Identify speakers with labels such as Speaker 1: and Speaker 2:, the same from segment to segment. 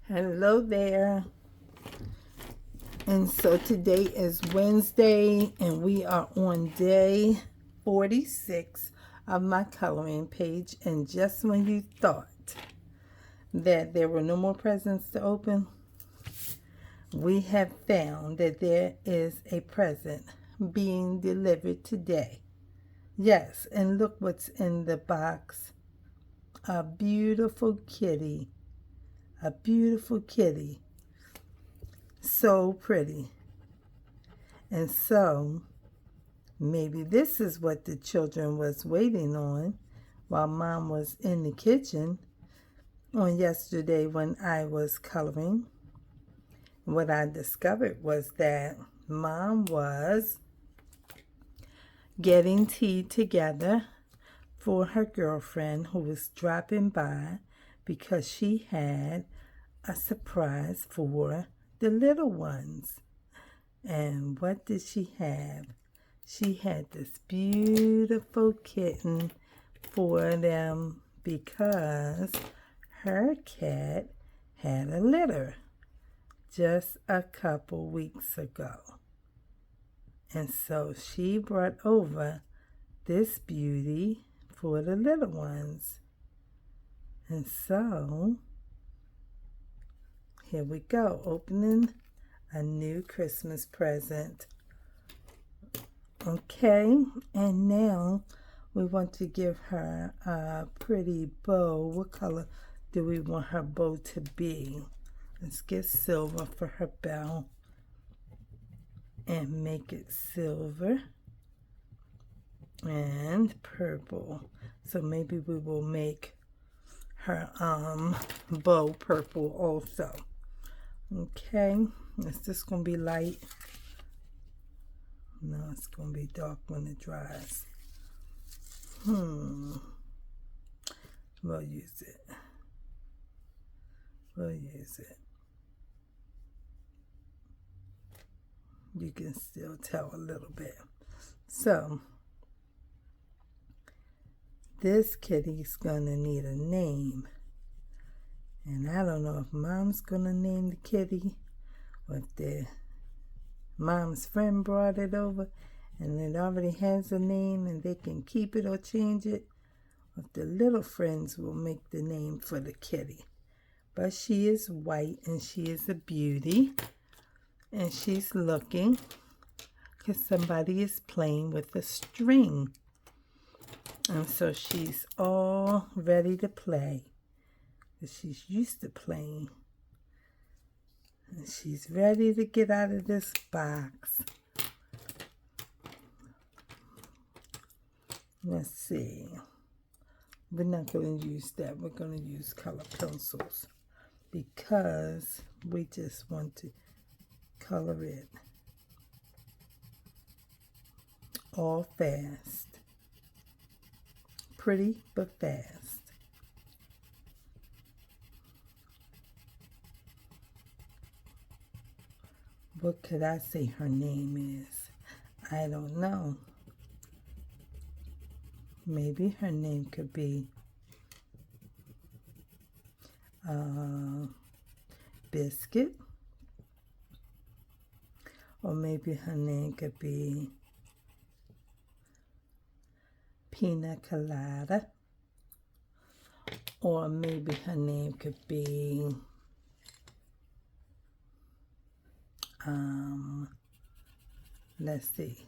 Speaker 1: Hello there. And so today is Wednesday, and we are on day 46 of my coloring page. And just when you thought that there were no more presents to open, we have found that there is a present being delivered today. Yes, and look what's in the box. A beautiful kitty. A beautiful kitty. So pretty. And so maybe this is what the children was waiting on while Mom was in the kitchen on yesterday when I was coloring. What I discovered was that Mom was getting tea together for her girlfriend who was dropping by because she had a surprise for the little ones. And what did she have? She had this beautiful kitten for them because her cat had a litter just a couple weeks ago. And so she brought over this beauty for the little ones. And so here we go, opening a new Christmas present. Okay, and now we want to give her a pretty bow. What color do we want her bow to be? Let's get silver for her bow and make it silver and purple. So maybe we will make her bow purple also. Okay, is this gonna be light? No, it's gonna be dark when it dries. We'll use it. You can still tell a little bit. So this kitty's gonna need a name. And I don't know if Mom's gonna name the kitty or if the Mom's friend brought it over and it already has a name and they can keep it or change it. Or if the little friends will make the name for the kitty. But she is white and she is a beauty. And she's looking because somebody is playing with a string. And so she's all ready to play. She's used to playing. And she's ready to get out of this box. Let's see. We're not going to use that. We're going to use color pencils because we just want to color it all fast. Pretty but fast. What could I say her name is? I don't know. Maybe her name could be Biscuit. Or maybe her name could be Pina Colada. Or maybe her name could be let's see,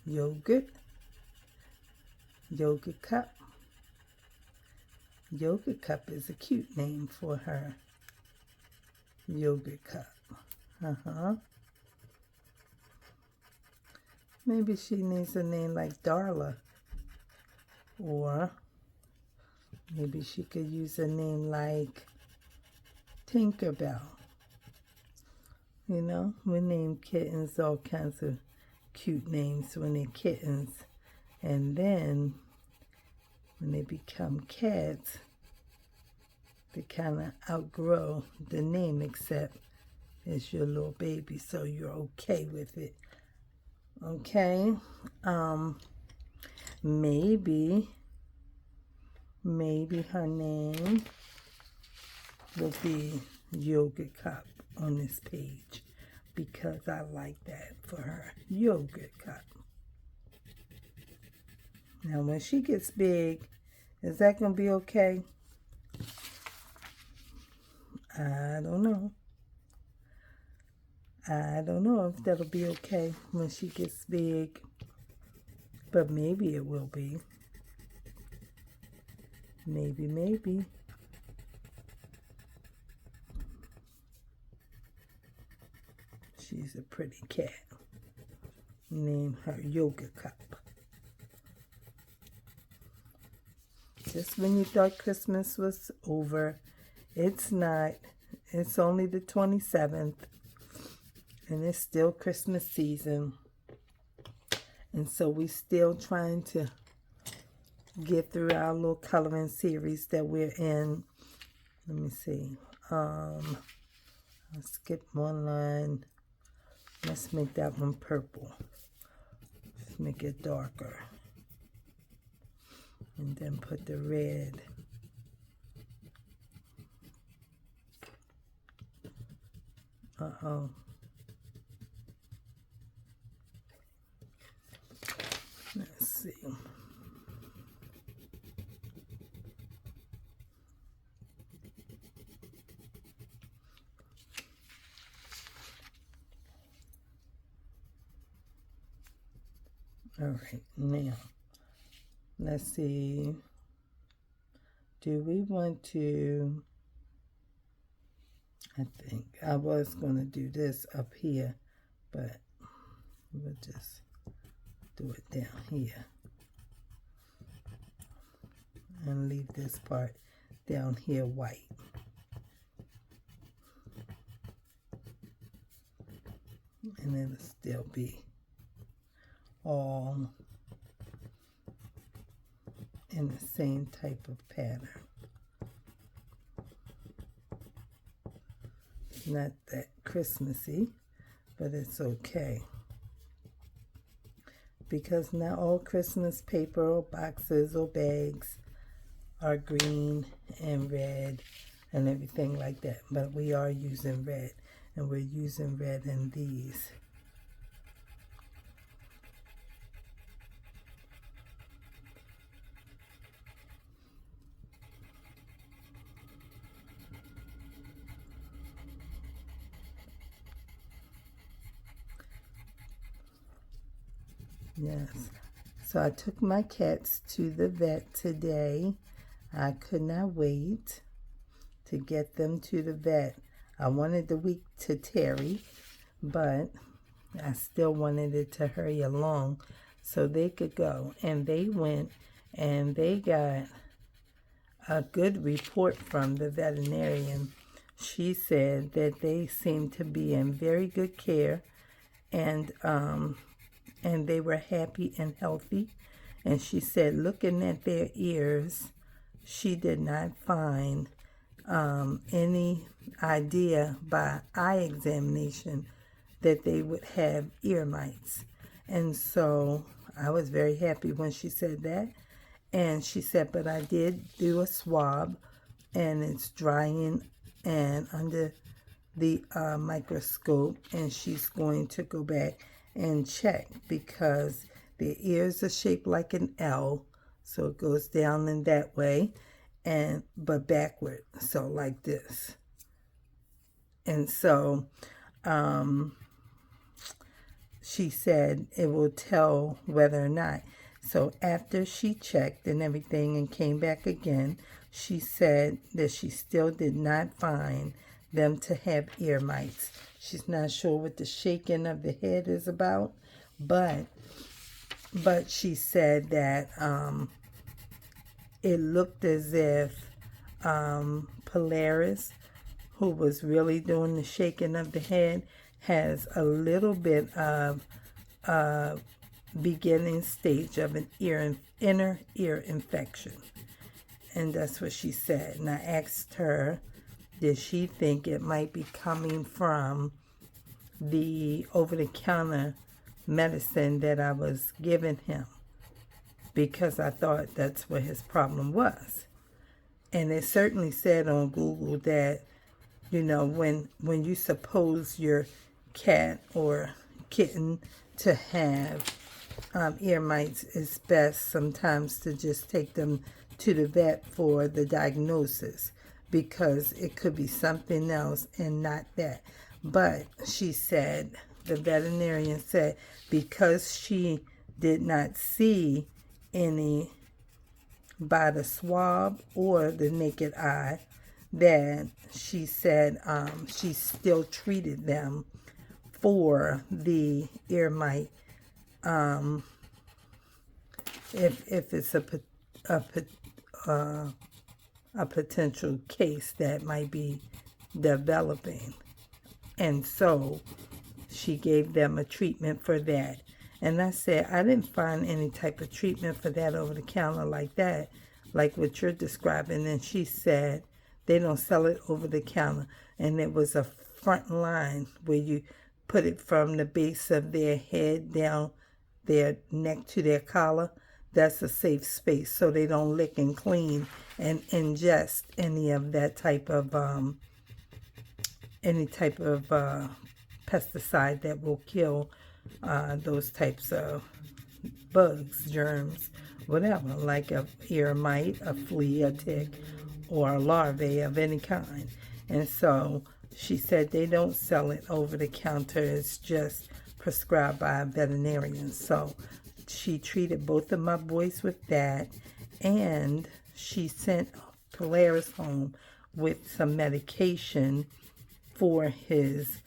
Speaker 1: Yogurt Cup. Yogurt Cup is a cute name for her. Yogurt Cup. Maybe she needs a name like Darla. Or maybe she could use a name like Tinkerbell. You know, we name kittens all kinds of cute names when they're kittens. And then when they become cats, they kind of outgrow the name except it's your little baby, so you're okay with it. Okay? Maybe her name will be yogurt cup on this page because I like that for her. Yogurt cup. Now when she gets big, is that going to be okay? I don't know. I don't know if that'll be okay when she gets big. But maybe it will be. Maybe. She's a pretty cat. Name her Yoga Cup. Just when you thought Christmas was over, it's not. It's only the 27th. And it's still Christmas season. And so we're still trying to get through our little coloring series that we're in. Let me see. I'll skip one line. Let's make that one purple. Let's make it darker. And then put the red. Uh-oh. Let's see. All right, now, let's see. Do we want to, I think I was going to do this up here, but we'll just do it down here. And leave this part down here white. And it'll still be all in the same type of pattern. It's not that Christmassy, but it's okay. Because not all Christmas paper or boxes or bags are green and red and everything like that. But we are using red, and we're using red in these. Yes. So I took my cats to the vet today. I could not wait to get them to the vet. I wanted the week to tarry, but I still wanted it to hurry along so they could go. And they went and they got a good report from the veterinarian. She said that they seemed to be in very good care, and they were happy and healthy. And she said, looking at their ears, she did not find any idea by eye examination that they would have ear mites. And so I was very happy when she said that. And she said, but I did do a swab, and it's drying and under the microscope, and she's going to go back and check because the ears are shaped like an L, so it goes down in that way, but backward, so like this. And so she said it will tell whether or not. So after she checked and everything and came back again, she said that she still did not find them to have ear mites. She's not sure what the shaking of the head is about, but she said that it looked as if Polaris, who was really doing the shaking of the head, has a little bit of beginning stage of an inner ear infection. And that's what she said. And I asked her, did she think it might be coming from the over-the-counter medicine that I was giving him? Because I thought that's what his problem was. And it certainly said on Google that you know, when you suppose your cat or kitten to have ear mites, it's best sometimes to just take them to the vet for the diagnosis, because it could be something else and not that. But she said, the veterinarian said, because she did not see any by the swab or the naked eye, that she said she still treated them for the ear mite, if it's a potential case that might be developing. And so she gave them a treatment for that. And I said, I didn't find any type of treatment for that over the counter like that, like what you're describing. And she said, they don't sell it over the counter. And it was a front line where you put it from the base of their head down their neck to their collar. That's a safe space, so they don't lick and clean and ingest any of that type of pesticide that will kill those types of bugs, germs, whatever, like a ear mite, a flea, a tick, or a larvae of any kind. And so she said they don't sell it over the counter. It's just prescribed by a veterinarian. So she treated both of my boys with that, and she sent Polaris home with some medication for his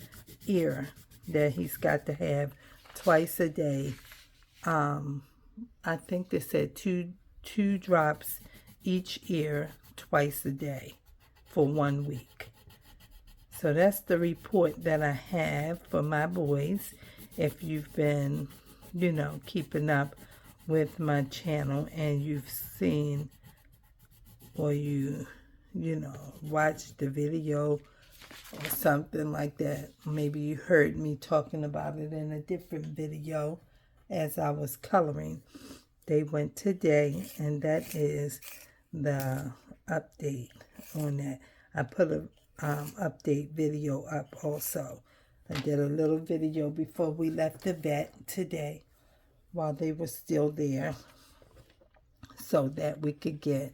Speaker 1: ear that he's got to have twice a day. I think they said two drops each ear twice a day for 1 week. So that's the report that I have for my boys. If you've been, you know, keeping up with my channel and you've seen, or you know, watched the video or something like that. Maybe you heard me talking about it in a different video as I was coloring. They went today, and that is the update on that. I put a update video up also. I did a little video before we left the vet today while they were still there, so that we could get,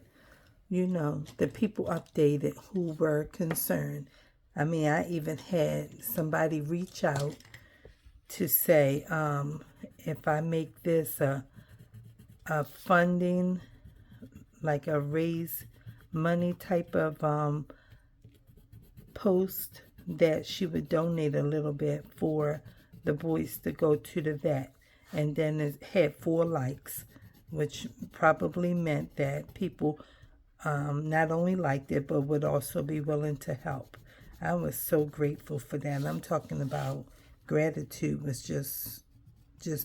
Speaker 1: you know, the people updated who were concerned. I mean, I even had somebody reach out to say, if I make this a funding, like a raise money type of post, that she would donate a little bit for the boys to go to the vet. And then it had 4 likes, which probably meant that people not only liked it, but would also be willing to help. I was so grateful for that. I'm talking about gratitude was just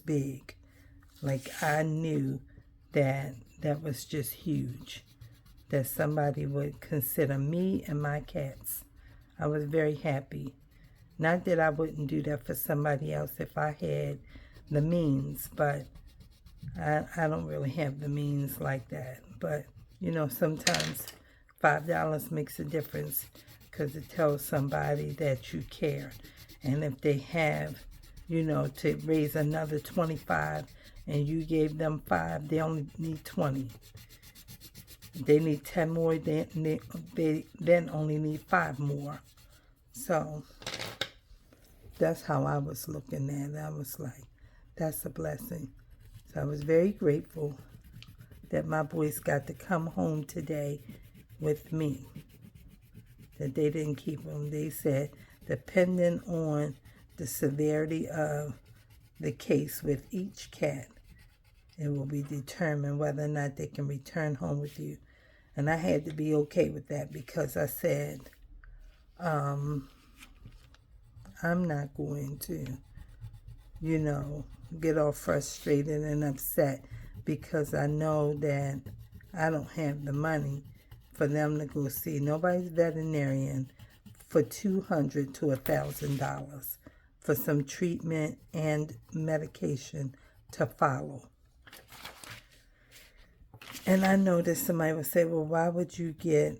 Speaker 1: big. Like, I knew that was just huge, that somebody would consider me and my cats. I was very happy. Not that I wouldn't do that for somebody else if I had the means, but I don't really have the means like that. But, you know, sometimes $5 makes a difference, because it tells somebody that you care. And if they have, you know, to raise another 25 and you gave them 5, they only need 20. They need 10 more, they then only need 5 more. So that's how I was looking at it. I was like, that's a blessing. So I was very grateful that my boys got to come home today with me, that they didn't keep them. They said, depending on the severity of the case with each cat, it will be determined whether or not they can return home with you. And I had to be okay with that, because I said, I'm not going to, you know, get all frustrated and upset because I know that I don't have the money for them to go see nobody's veterinarian for $200 to $1,000 for some treatment and medication to follow. And I know that somebody would say, well, why would you get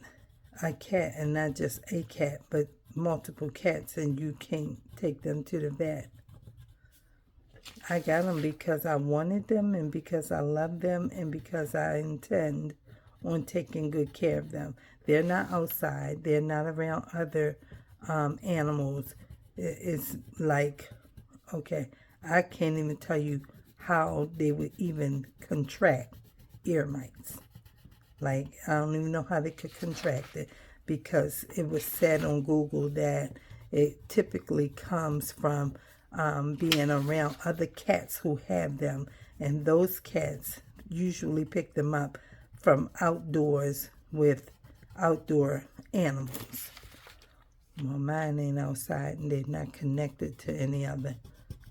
Speaker 1: a cat and not just a cat? But multiple cats and you can't take them to the vet. I got them because I wanted them and because I love them and because I intend on taking good care of them. They're not outside. They're not around other animals. It's like, okay, I can't even tell you how they would even contract ear mites. Like, I don't even know how they could contract it because it was said on Google that it typically comes from being around other cats who have them. And those cats usually pick them up from outdoors with outdoor animals. Well, mine ain't outside and they're not connected to any other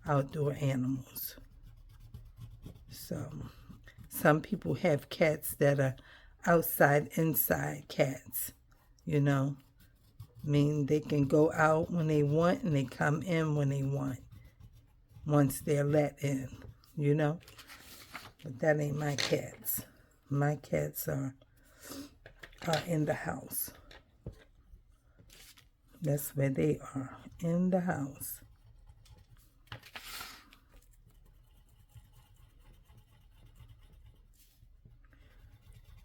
Speaker 1: outdoor animals. So, some people have cats that are outside, inside cats, you know. I mean, they can go out when they want and they come in when they want, once they're let in, you know. But that ain't my cats. My cats are in the house. That's where they are, in the house.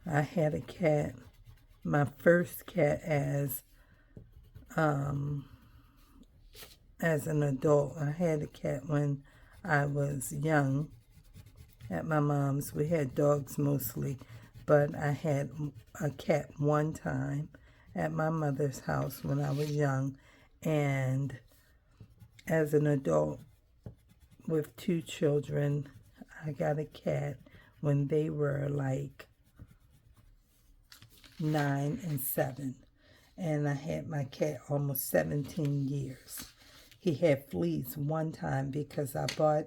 Speaker 1: I had a cat, my first cat as an adult. I had a cat when I was young at my mom's. We had dogs mostly, but I had a cat one time at my mother's house when I was young, and as an adult with 2 children, I got a cat when they were like 9 and 7. And I had my cat almost 17 years. He had fleas one time because I bought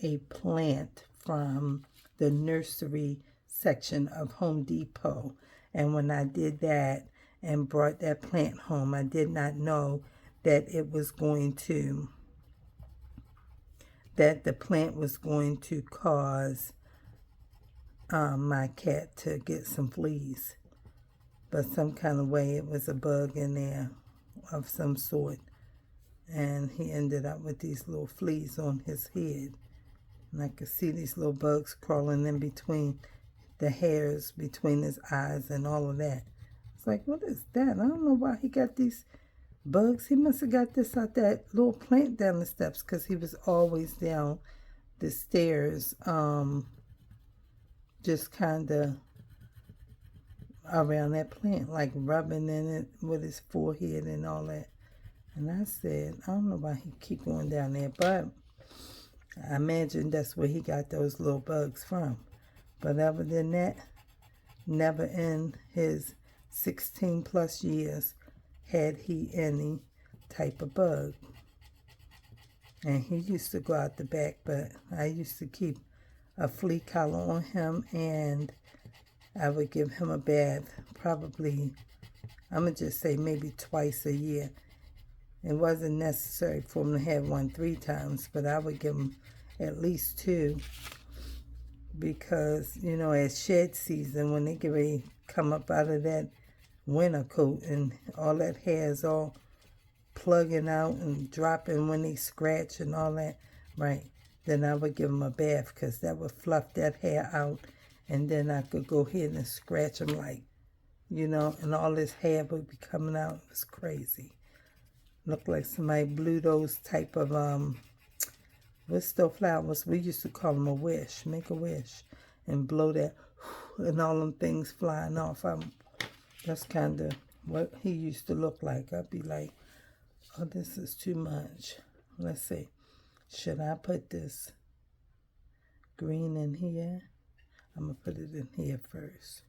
Speaker 1: a plant from the nursery section of Home Depot. And when I did that and brought that plant home, I did not know that it was going to, that the plant was going to cause my cat to get some fleas. But some kind of way it was a bug in there of some sort. And he ended up with these little fleas on his head. And I could see these little bugs crawling in between the hairs, between his eyes and all of that. It's like, what is that? I don't know why he got these bugs. He must have got this out that little plant down the steps because he was always down the stairs, just kind of around that plant, like rubbing in it with his forehead and all that. And I said, I don't know why he keep going down there, but I imagine that's where he got those little bugs from. But other than that, never in his 16 plus years had he any type of bug. And he used to go out the back, but I used to keep a flea collar on him, and I would give him a bath probably, I'm going to just say maybe twice a year. It wasn't necessary for him to have one 3 times, but I would give him at least 2 because, you know, at shed season, when they get ready to come up out of that winter coat and all that hair is all plugging out and dropping when they scratch and all that, right, then I would give him a bath because that would fluff that hair out. And then I could go ahead and scratch him like, you know, and all this hair would be coming out. It was crazy. Looked like somebody blew those type of, what's those flowers? We used to call them a wish, make a wish, and blow that, and all them things flying off. That's kind of what he used to look like. I'd be like, oh, this is too much. Let's see. Should I put this green in here? I'm going to put it in here first.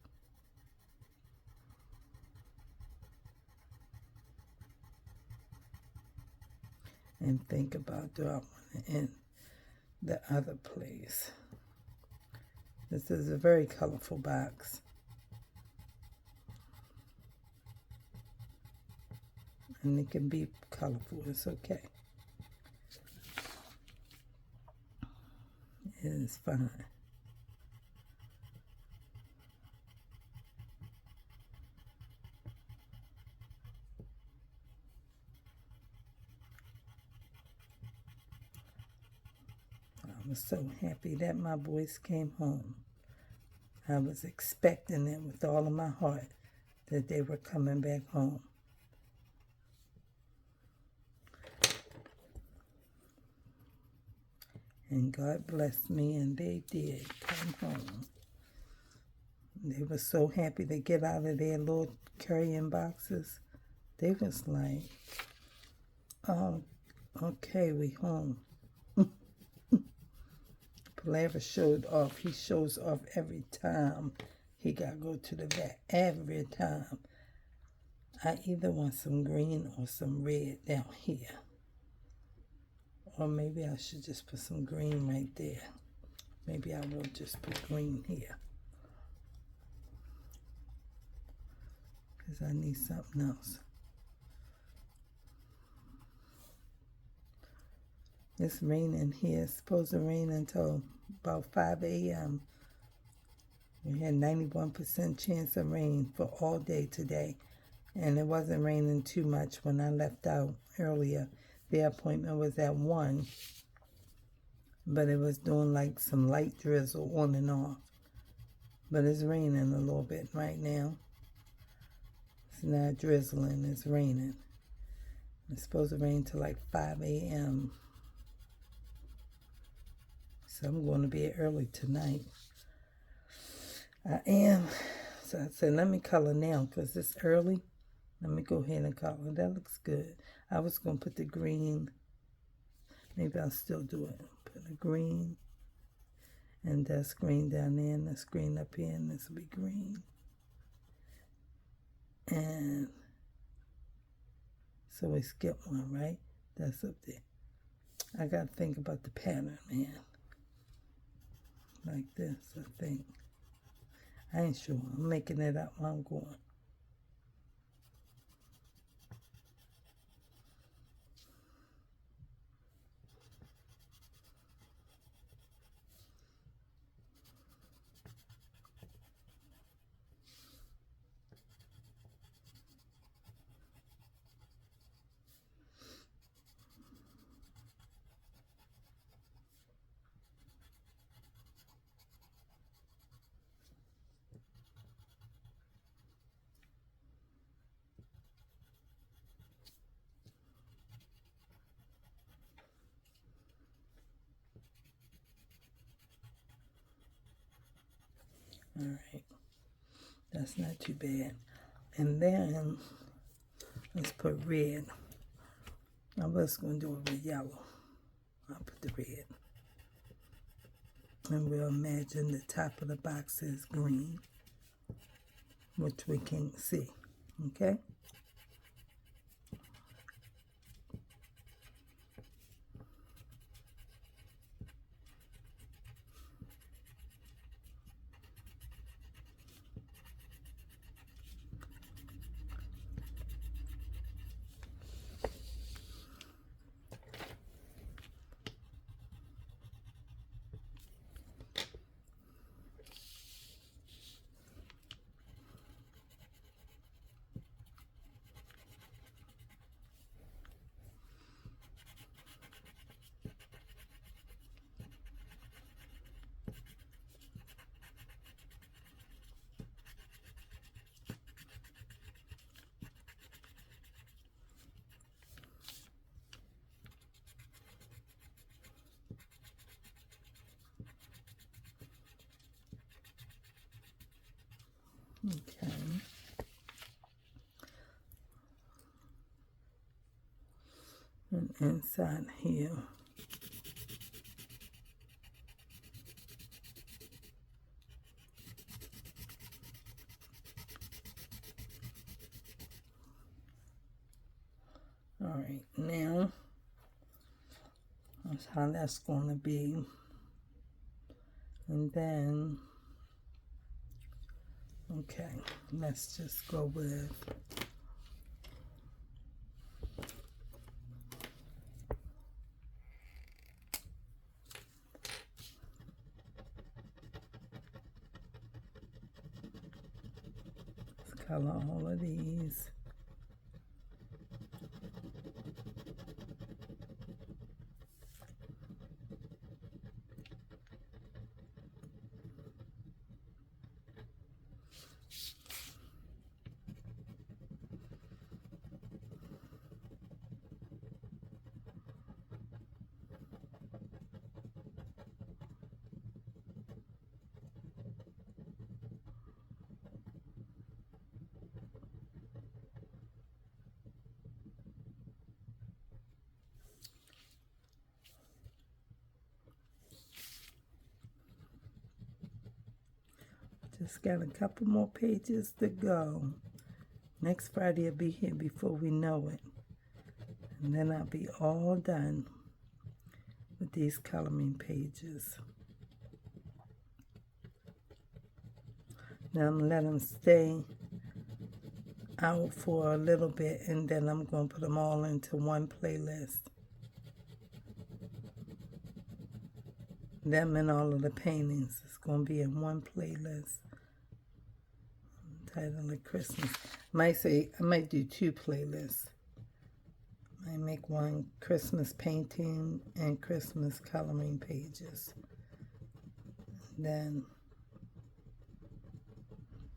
Speaker 1: And think about, do I want it in the other place? This is a very colorful box. And it can be colorful, it's okay. It is fine. was so happy that my boys came home. I was expecting it with all of my heart that they were coming back home. And God blessed me, and they did come home. They were so happy to get out of their little carrying boxes. They was like, oh, okay, we home. Palaver showed off. He shows off every time he got to go to the vet. Every time. I either want some green or some red down here. Or maybe I should just put some green right there. Maybe I will just put green here. Because I need something else. It's raining here. It's supposed to rain until about 5 a.m. We had 91% chance of rain for all day today. And it wasn't raining too much when I left out earlier. The appointment was at 1. But it was doing like some light drizzle on and off. But it's raining a little bit right now. It's not drizzling, it's raining. It's supposed to rain till like 5 a.m. So I'm going to bed early tonight. I am. So I said, let me color now because it's early. Let me go ahead and color. That looks good. I was going to put the green. Maybe I'll still do it. Put a green. And that's green down there. And that's green up here. And this will be green. And so we skip one, right? That's up there. I got to think about the pattern, man. Like this, I think. I ain't sure. I'm making it up while I'm going. All right. That's not too bad. And then, let's put red. I was going to do it with yellow. I'll put the red. And we'll imagine the top of the box is green, which we can see. Okay? Okay. And inside here. All right, now that's how that's going to be. And then, okay, let's just go with let's color all of these. Just got a couple more pages to go. Next Friday will be here before we know it. And then I'll be all done with these coloring pages. Now I'm going to let them stay out for a little bit, and then I'm going to put them all into one playlist. Them and all of the paintings is going to be in one playlist. Title of Christmas. I might do two playlists. I make one Christmas painting and Christmas coloring pages. Then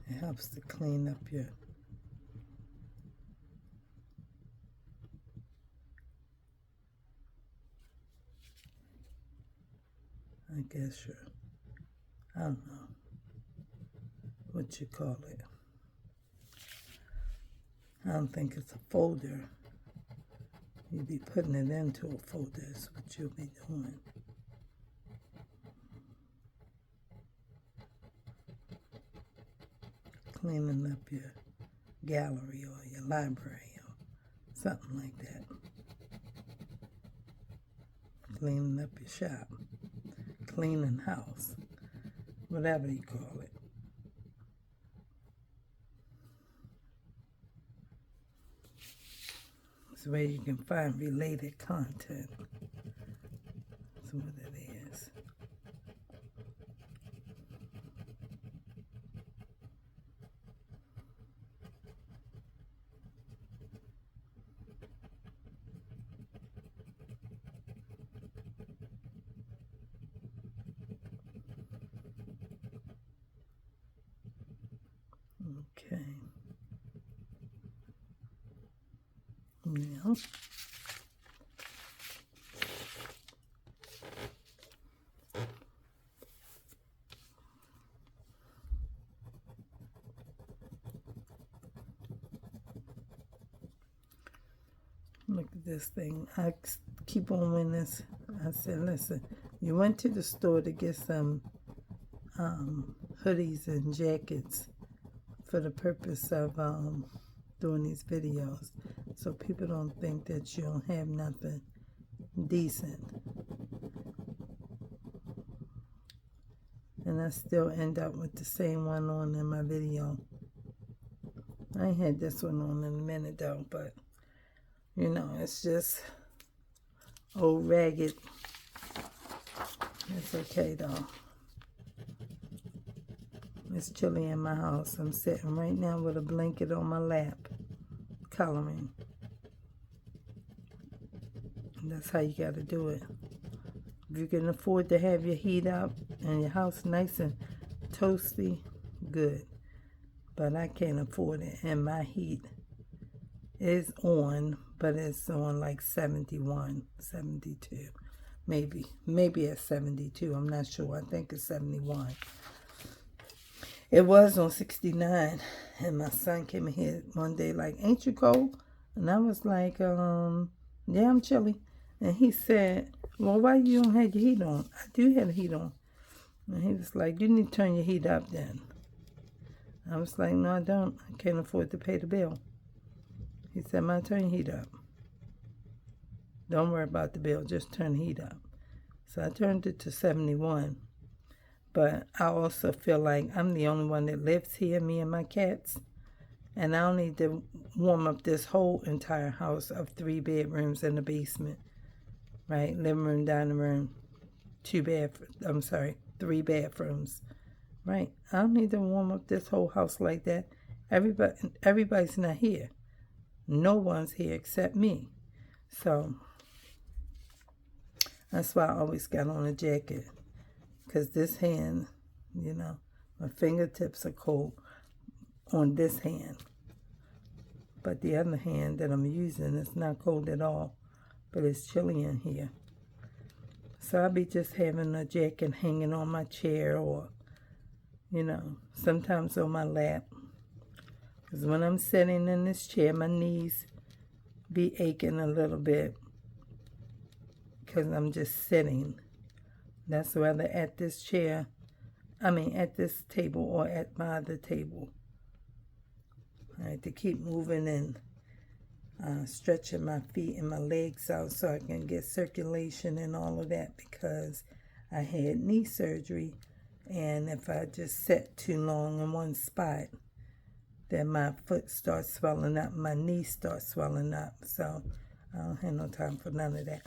Speaker 1: it helps to clean up your I don't know what you call it. I don't think it's a folder. You'll be putting it into a folder is what you'll be doing. Cleaning up your gallery or your library or something like that. Cleaning up your shop. Cleaning house. Whatever you call it. It's where you can find related content. That's what it is. Okay. Now, look at this thing. I keep on winning this. I said, listen, you went to the store to get some hoodies and jackets for the purpose of doing these videos, so people don't think that you don't have nothing decent. And I still end up with the same one on in my video. I ain't had this one on in a minute though, but you know, it's just old ragged. It's okay though. It's chilly in my house. I'm sitting right now with a blanket on my lap, coloring. And that's how you got to do it. If you can afford to have your heat up and your house nice and toasty, good. But I can't afford it, and my heat is on, but it's on like 71, 72, maybe at 72. I'm not sure. I think it's 71. It was on 69, and my son came in here one day like, ain't you cold? And I was like, yeah, I'm chilly. And he said, well, why you don't have your heat on? I do have the heat on. And he was like, you need to turn your heat up then. I was like, no, I don't. I can't afford to pay the bill. He said, man, turn your heat up. Don't worry about the bill. Just turn the heat up. So I turned it to 71. But I also feel like I'm the only one that lives here, me and my cats. And I don't need to warm up this whole entire house of 3 bedrooms and a basement. Right? Living room, dining room, 3 bathrooms. Right? I don't need to warm up this whole house like that. Everybody's not here. No one's here except me. So that's why I always got on a jacket. Because this hand, you know, my fingertips are cold. on this hand. But the other hand that I'm using is not cold at all, but it's chilly in here. So I'll be just having a jacket hanging on my chair or, you know, sometimes on my lap. Because when I'm sitting in this chair, my knees be aching a little bit because I'm just sitting. That's rather at this chair, at this table or at my other table. I have to keep moving and stretching my feet and my legs out so I can get circulation and all of that, because I had knee surgery, and if I just sit too long in one spot, then my foot starts swelling up, my knee starts swelling up, so I don't have no time for none of that.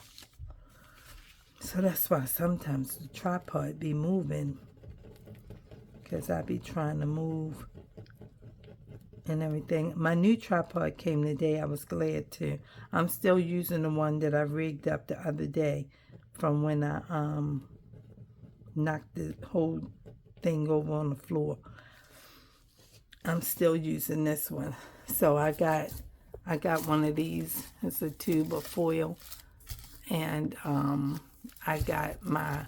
Speaker 1: So that's why sometimes the tripod be moving, because I be trying to move and everything. My new tripod came today. I was glad to. I'm still using the one that I rigged up the other day from when I knocked the whole thing over on the floor. I'm still using this one. So I got one of these. It's a tube of foil, and I got my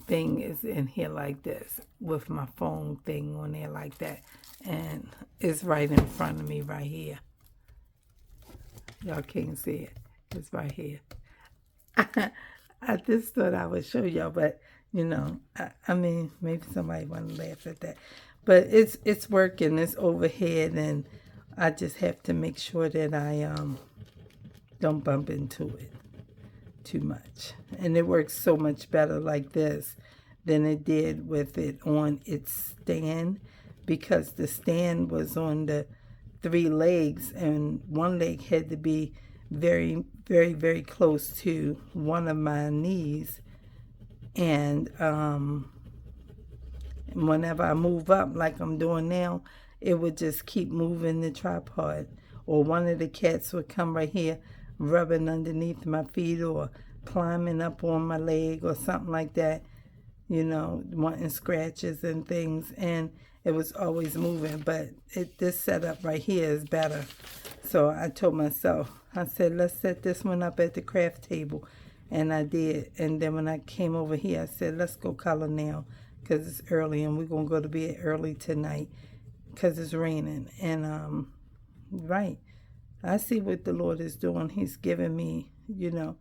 Speaker 1: thing is in here like this with my phone thing on there like that, and it's right in front of me right here. Y'all can't see it. It's right here. I just thought I would show y'all, but you know, maybe somebody want to laugh at that, but it's working. It's overhead, and I just have to make sure that I don't bump into it too much. And it works so much better like this than it did with it on its stand, because the stand was on the 3 legs, and one leg had to be very, very, very close to one of my knees. And whenever I move up like I'm doing now, it would just keep moving the tripod, or one of the cats would come right here rubbing underneath my feet or climbing up on my leg or something like that, you know, wanting scratches and things, and it was always moving. But this setup right here is better. So I told myself, I said, let's set this one up at the craft table, and I did. And then when I came over here, I said, let's go color now, because it's early, and we're going to go to bed early tonight because it's raining. And right, I see what the Lord is doing. He's giving me, you know,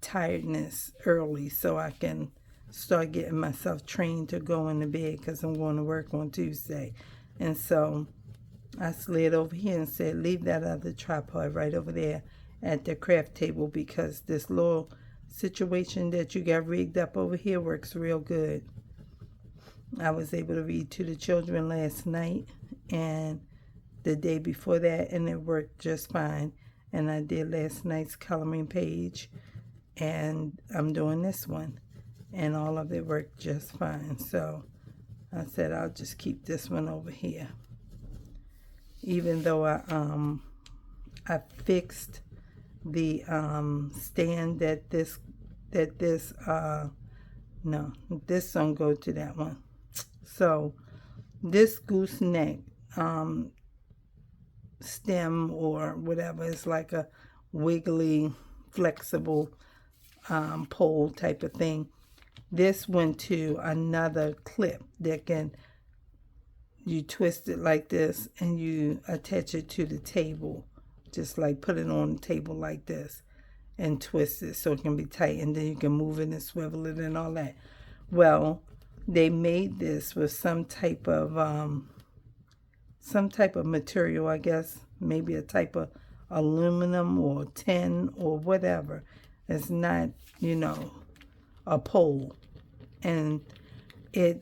Speaker 1: tiredness early so I can start getting myself trained to go into bed, because I'm going to work on Tuesday. And so I slid over here and said, leave that other tripod right over there at the craft table, because this little situation that you got rigged up over here works real good. I was able to read to the children last night and the day before that, and it worked just fine. And I did last night's coloring page, and I'm doing this one, and all of it worked just fine. So I said I'll just keep this one over here, even though I fixed the stand that this no, this don't go to that one. So this gooseneck stem or whatever is like a wiggly, flexible pole type of thing. This went to another clip that can, you twist it like this and you attach it to the table, just like put it on the table like this and twist it so it can be tight, and then you can move it and swivel it and all that. Well, they made this with some type of material, I guess, maybe a type of aluminum or tin or whatever. It's not, you know, a pole. And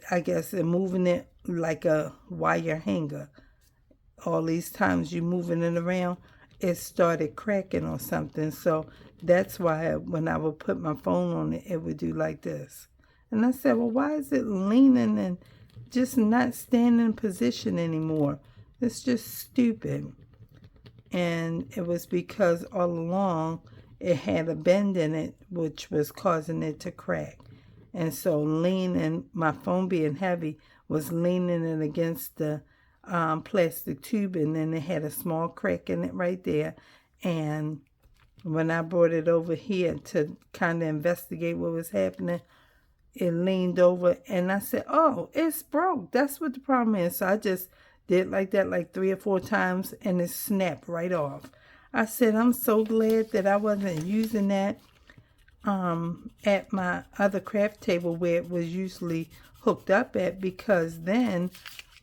Speaker 1: I guess they're moving it like a wire hanger. All these times you're moving it around, it started cracking or something. So that's why when I would put my phone on it, it would do like this. And I said, well, why is it leaning and just not staying in position anymore? It's just stupid. And it was because all along it had a bend in it, which was causing it to crack. And so leaning, my phone being heavy, was leaning it against the plastic tube, and then it had a small crack in it right there. And when I brought it over here to kind of investigate what was happening, it leaned over and I said, oh, it's broke. That's what the problem is. So I just did like that like 3 or 4 times and it snapped right off. I said, I'm so glad that I wasn't using that at my other craft table where it was usually hooked up at, because then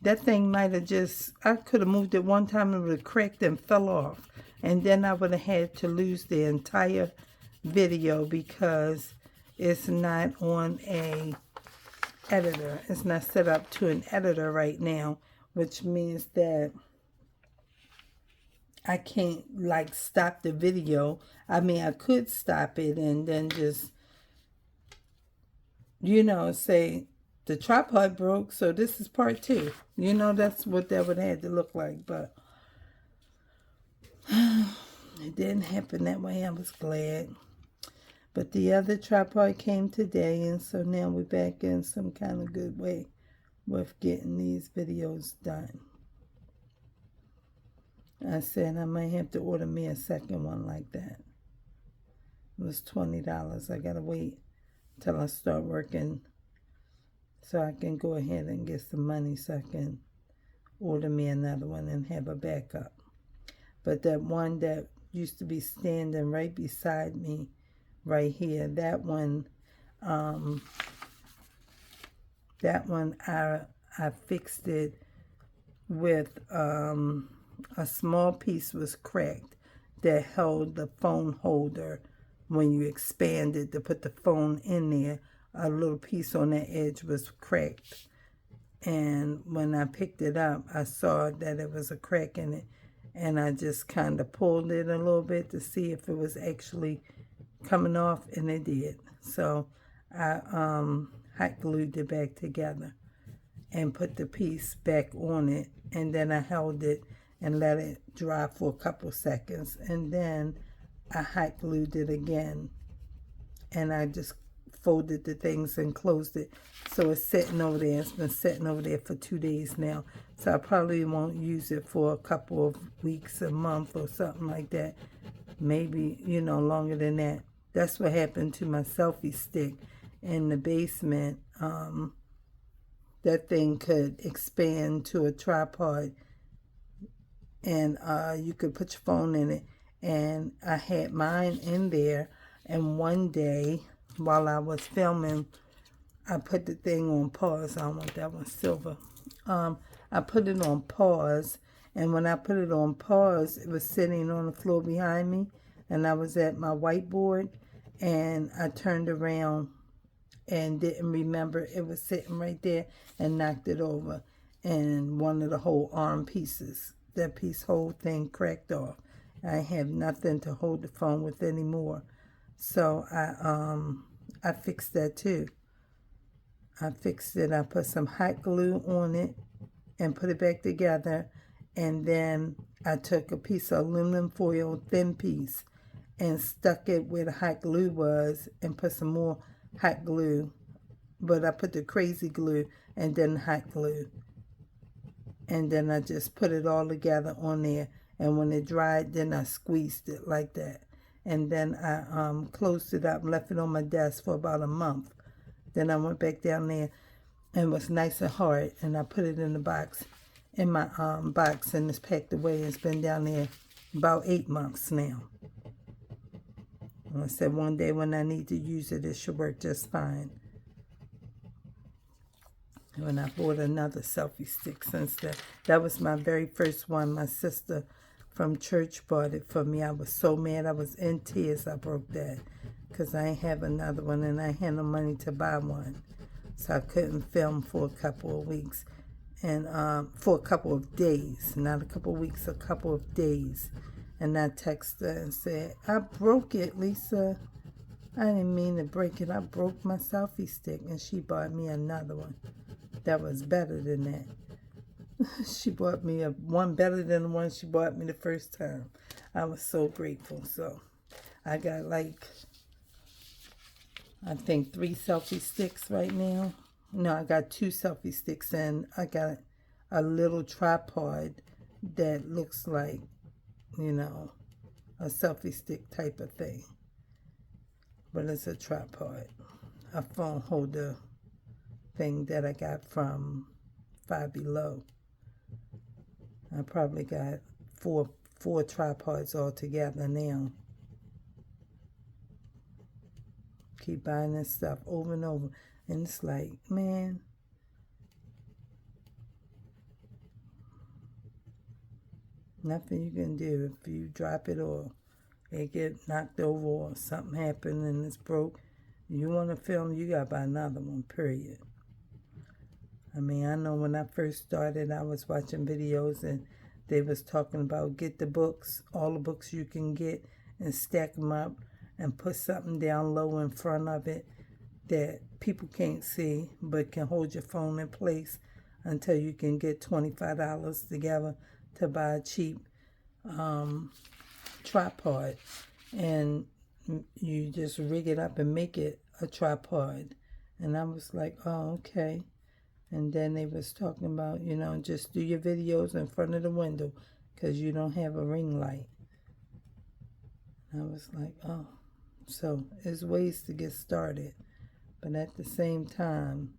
Speaker 1: that thing might have just, I could have moved it one time and it would have cracked and fell off. And then I would have had to lose the entire video because it's not on a editor. It's not set up to an editor right now, which means that I can't like stop the video. I mean, I could stop it and then just, you know, say the tripod broke, so this is part 2. You know, that's what that would have had to look like, but it didn't happen that way. I was glad. But the other tripod came today, and so now we're back in some kind of good way with getting these videos done. I said I might have to order me a second one like that. It was $20. I gotta wait till I start working so I can go ahead and get some money so I can order me another one and have a backup. But that one that used to be standing right beside me right here, that one I fixed it with a small piece was cracked that held the phone holder. When you expand it to put the phone in there, a little piece on that edge was cracked. And when I picked it up, I saw that it was a crack in it. And I just kind of pulled it a little bit to see if it was actually coming off, and it did. So I hot glued it back together and put the piece back on it. And then I held it and let it dry for a couple seconds. And then I hot glued it again. And I just folded the things and closed it. So it's sitting over there. It's been sitting over there for 2 days now. So I probably won't use it for a couple of weeks, a month or something like that. Maybe, you know, longer than that. That's what happened to my selfie stick in the basement. That thing could expand to a tripod, and you could put your phone in it. And I had mine in there, and one day while I was filming, I put the thing on pause. I don't want that one silver. I put it on pause, and when I put it on pause, it was sitting on the floor behind me, and I was at my whiteboard, and I turned around and didn't remember it was sitting right there and knocked it over, and one of the whole arm pieces, that piece, whole thing cracked off. I have nothing to hold the phone with anymore. So I fixed that too. I fixed it. I put some hot glue on it and put it back together. And then I took a piece of aluminum foil, thin piece, and stuck it where the hot glue was and put some more hot glue. But I put the crazy glue and then hot glue. And then I just put it all together on there. And when it dried, then I squeezed it like that. And then I closed it up and left it on my desk for about a month. Then I went back down there and it was nice and hard. And I put it in the box, in my box, and it's packed away. It's been down there about 8 months now. And I said one day when I need to use it, it should work just fine. When I bought another selfie stick since then. That was my very first one. My sister from church bought it for me. I was so mad. I was in tears. I broke that because I ain't have another one and I had no money to buy one. So I couldn't film for a couple of weeks. And for a couple of days. Not a couple of weeks, a couple of days. And I texted her and said, I broke it, Lisa. I didn't mean to break it. I broke my selfie stick. And she bought me another one that was better than that. She bought me one better than the one she bought me the first time. I was so grateful. So I got like, I think 3 selfie sticks right now. No, I got 2 selfie sticks and I got a little tripod that looks like, you know, a selfie stick type of thing. But it's a tripod. A phone holder thing that I got from Five Below. I probably got four tripods all together now. Keep buying this stuff over and over. And it's like, man, nothing you can do. If you drop it or it get knocked over or something happened and it's broke, you want to film, you got to buy another one, period. I mean, I know when I first started, I was watching videos and they was talking about get the books, all the books you can get, and stack them up and put something down low in front of it that people can't see but can hold your phone in place until you can get $25 together to buy a cheap tripod. And you just rig it up and make it a tripod. And I was like, oh, okay. And then they was talking about, you know, just do your videos in front of the window because you don't have a ring light. And I was like, oh. So there's ways to get started. But at the same time,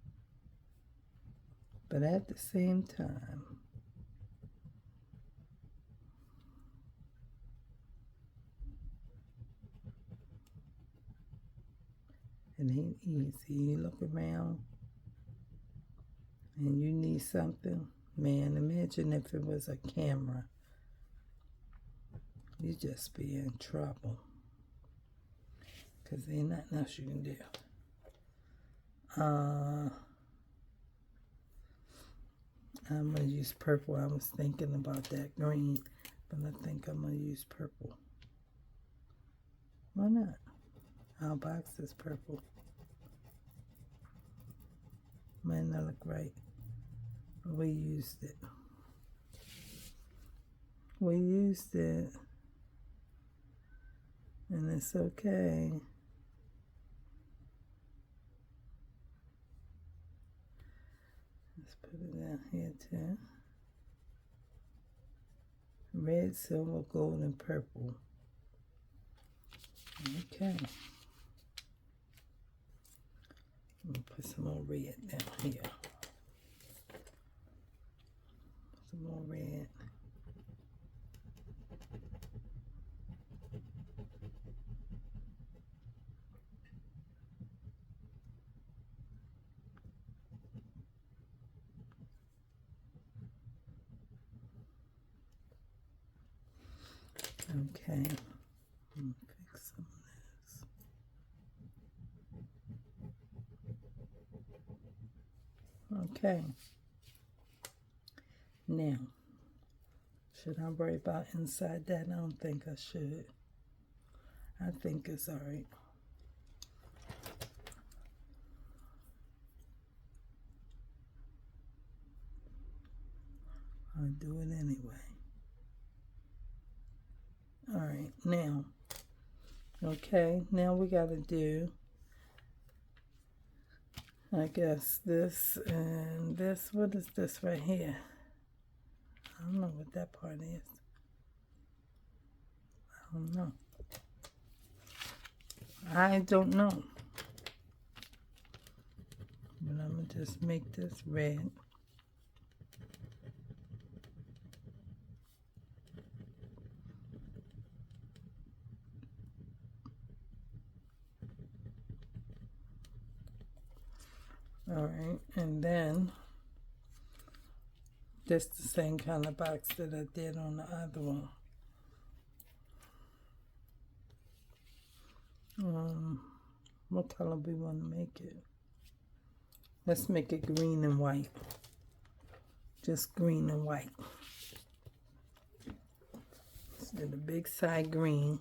Speaker 1: it ain't easy. You look around and you need something. Man, imagine if it was a camera. You'd just be in trouble. Because there ain't nothing else you can do. I'm going to use purple. I was thinking about that green, but I think I'm going to use purple. Why not? Our box is purple. Might not look right, but we used it. And it's okay. Let's put it down here too. Red, silver, gold, and purple. Okay. I'm going to put some more red down here. Some more red. Okay. I'm going to fix some of this. Okay. Now, should I worry about inside that? I don't think I should. I think it's all right. I'll do it anyway. All right, now, okay, now we got to do, I guess, this and this. What is this right here? I don't know what that part is. I don't know. But I'm going to just make this red. All right, and then just the same kind of box that I did on the other one. What color we want to make it? Let's make it green and white. Just green and white. Let's do the big side green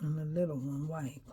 Speaker 1: and the little one white.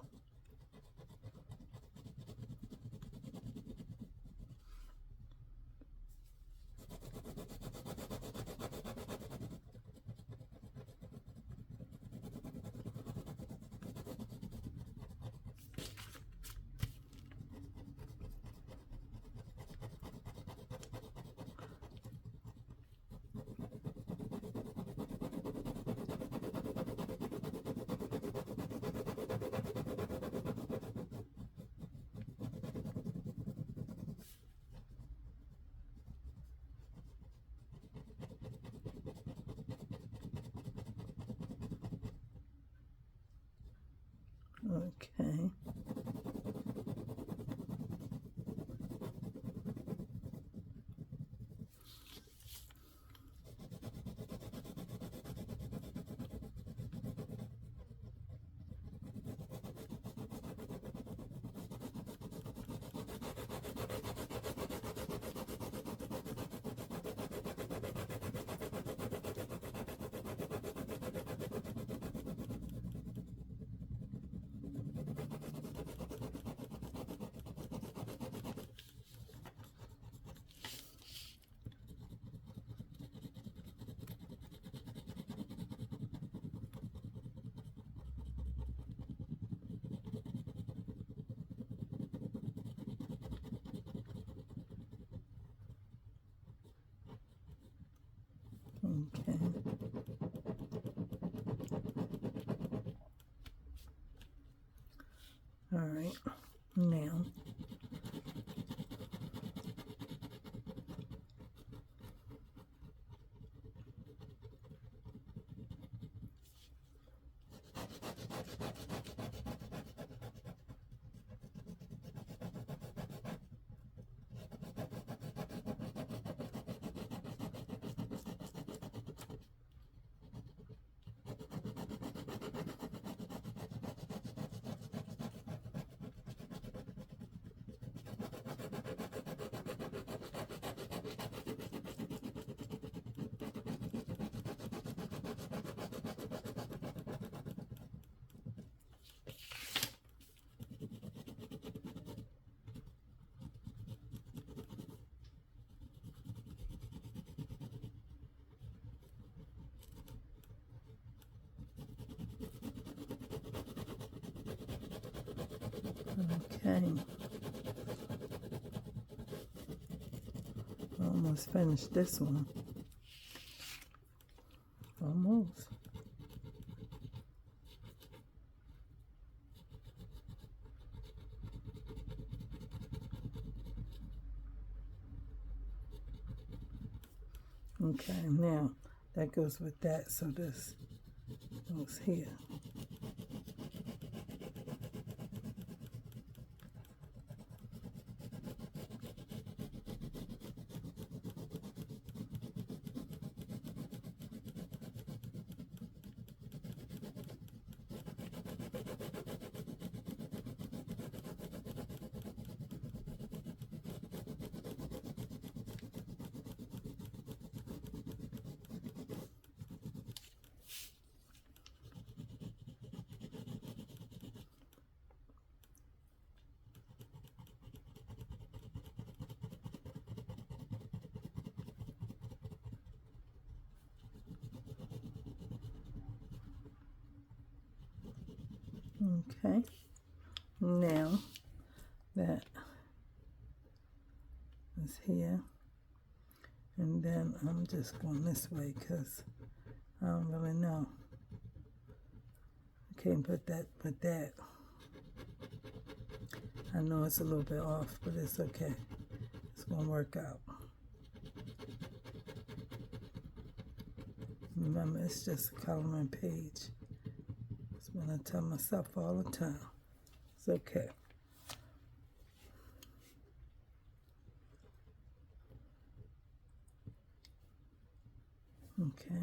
Speaker 1: Okay. Okay. All right. Now, okay. Almost finished this one. Almost. Okay, now that goes with that, so this goes here. Okay, now that is here, and then I'm just going this way because I don't really know. I can't put that with that. I know it's a little bit off, but it's okay. It's going to work out. Remember, it's just a coloring page. That's what I tell myself all the time. It's okay. Okay.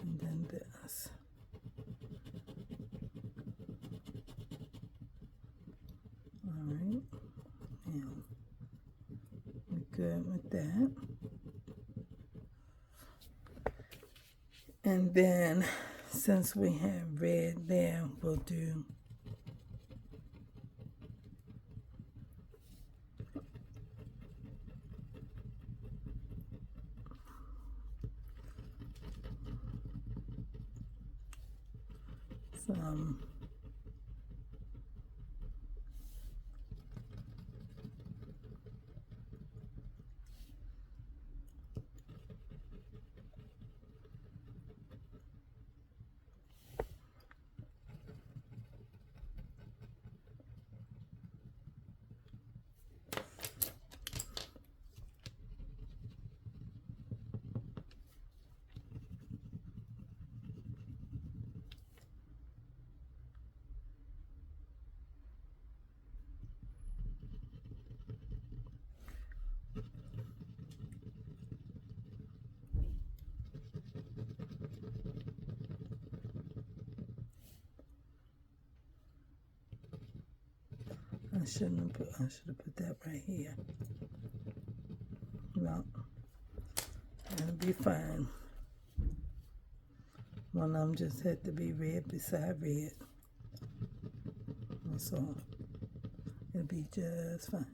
Speaker 1: And then this. All right. Now, we're good with that. And then, since we have red there, we'll do some I should have put that right here. Well, it'll be fine. One of them just had to be red beside red. That's all. It'll be just fine.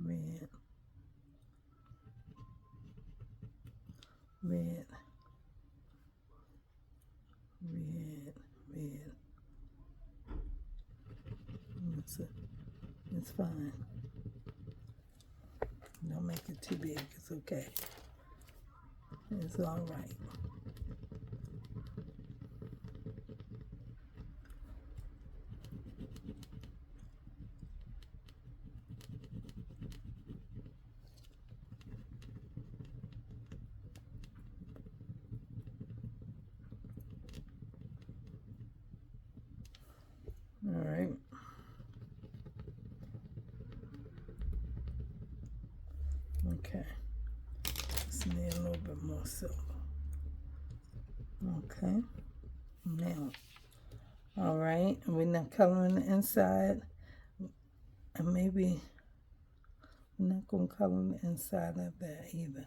Speaker 1: Red, red, red, red. It's fine. Don't make it too big. It's okay. It's all right. All right. Okay. Just need a little bit more silver. Okay. Now, all right. We're not coloring the inside. And maybe we're not going to color the inside of that either.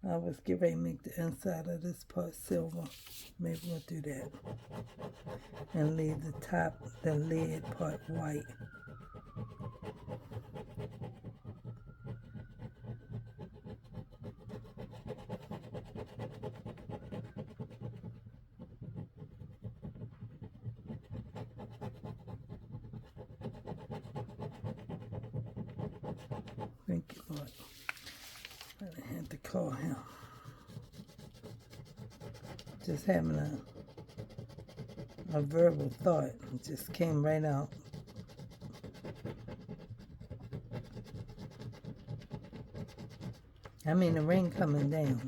Speaker 1: I was getting ready to make the inside of this part silver. Maybe we'll do that. And leave the top, the lid part white. Thank you, Lord. I had to call him. Just having a verbal thought. It just came right out. I mean, the rain coming down.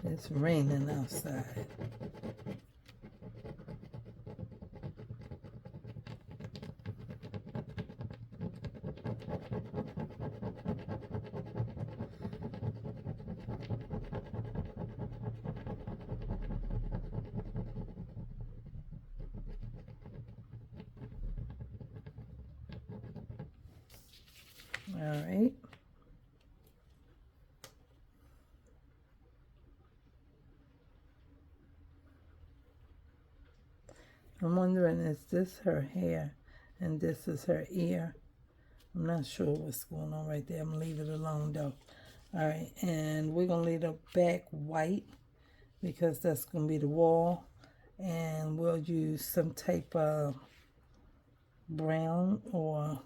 Speaker 1: It's raining outside. All right. I'm wondering, is this her hair and this is her ear? I'm not sure what's going on right there. I'm going to leave it alone though. All right, and we're going to leave the back white because that's going to be the wall. And we'll use some type of brown, or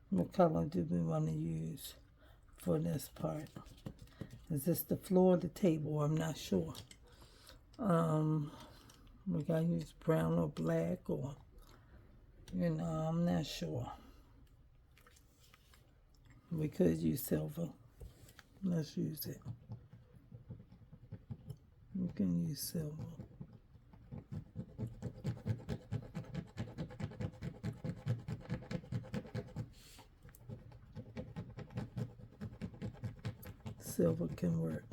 Speaker 1: what color do we want to use for this part? Is this the floor or the table? I'm not sure. We got to use brown or black, or, you know, I'm not sure. We could use silver. Let's use it. We can use silver. Silver can work.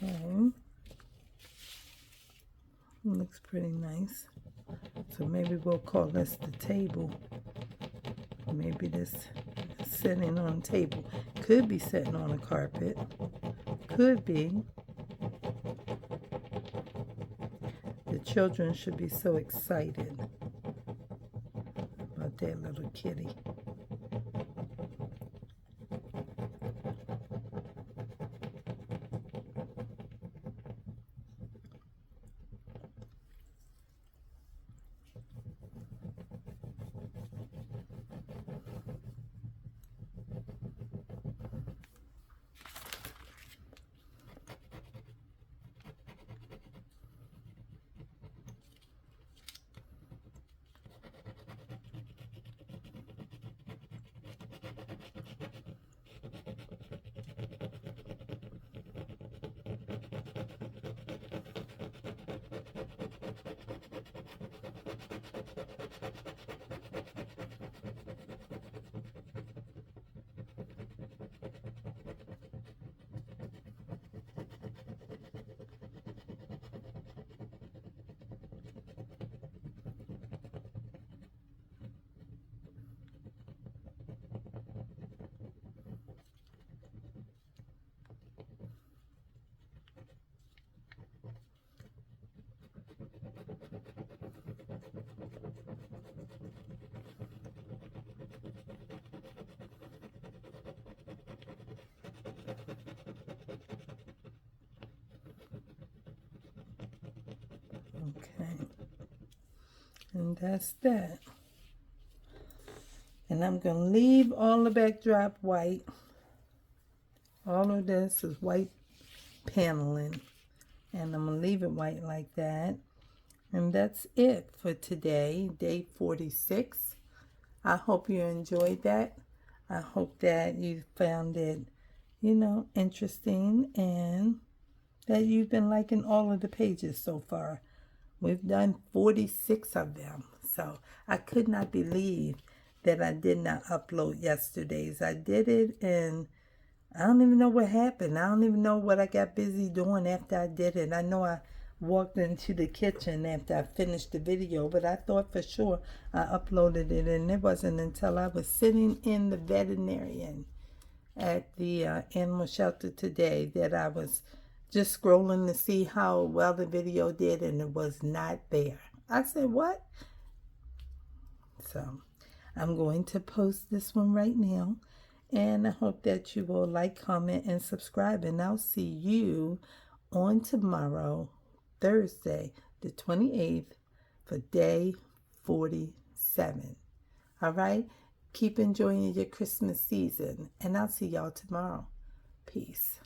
Speaker 1: Okay. Looks pretty nice. So maybe we'll call this the table. Maybe this is sitting on a table. Could be sitting on a carpet. Could be. The children should be so excited about their little kitty. Okay. And that's that. And I'm going to leave all the backdrop white. All of this is white paneling. And I'm going to leave it white like that. And that's it for today, day 46. I hope you enjoyed that. I hope that you found it, interesting, and that you've been liking all of the pages so far. We've done 46 of them. So I could not believe that I did not upload yesterday's. I did it, and I don't even know what happened. I don't even know what I got busy doing after I did it. I know I walked into the kitchen after I finished the video, but I thought for sure I uploaded it, and it wasn't until I was sitting in the veterinarian at the animal shelter today that I was just scrolling to see how well the video did, and it was not there. I said, what? So I'm going to post this one right now, and I hope that you will like, comment, and subscribe, and I'll see you on tomorrow, Thursday, the 28th, for day 47. All right? Keep enjoying your Christmas season, and I'll see y'all tomorrow. Peace.